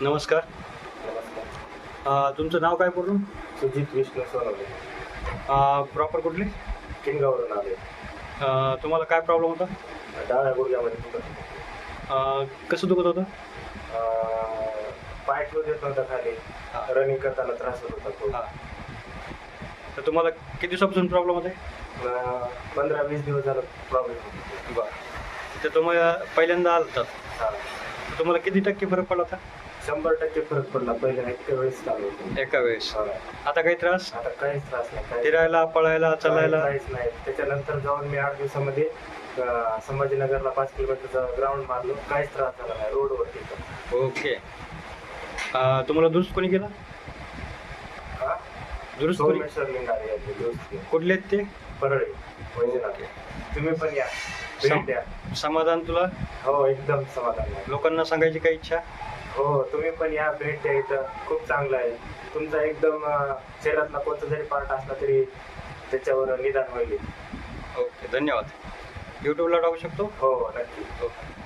नमस्कार. नमस्कार. तुमचं नाव काय पूर्ण? सुजित विष्णू सोनवणे. प्रॉपर कुठले? किनगाववरून आले. तुम्हाला काय प्रॉब्लेम होता? डाव्या गुडघ्यामध्ये दुखत. कसं दुखत होतं? पाय ठेवू देत नव्हता खाली. हा. रनिंग करताना त्रास होत होता खूप. हां. तर तुम्हाला किती दिवसापासून प्रॉब्लेम होते? 15-20 दिवस झाला प्रॉब्लेम होतो. बरं. तर तुम्हाला पहिल्यांदा आलतात हा. तर तुम्हाला किती टक्के फरक पडला होता? 100% फरक पडला. पहिल्या एका वेळेस चालू होतो. एका वेळेस. हा. आता काही त्रास? आता काहीच त्रास नाही. फिरायला, पळायला, चालायला? काहीच नाही. त्याच्यानंतर जाऊन मी 8 दिवसामध्ये संभाजीनगरला 5 किलोमीटरचा ग्राउंड मारलो. काहीच त्रास झाला नाही रोडवरती पण. ओके. तुम्हाला दुरुस्त कोणी केला? हा? दुरुस्त कोणी? सोमेश्वर लिंगारे यांनी दुरुस्त केलं. कुठले आहेत ते? परळी वैजनाथ. तुम्ही पण या, भेट द्या. समाधान तुला? हो, एकदम समाधान आहे. लोकांना सांगायची काही इच्छा? हो, तुम्ही पण या, भेट द्या. इथं खूप चांगलं आहे. तुमचा एकदम शरीरातला कोणता जरी पार्ट असला तरी त्याच्यावर निदान होईल. ओके, धन्यवाद. यूट्यूबला टाकू शकतो? हो, नक्की. ओके.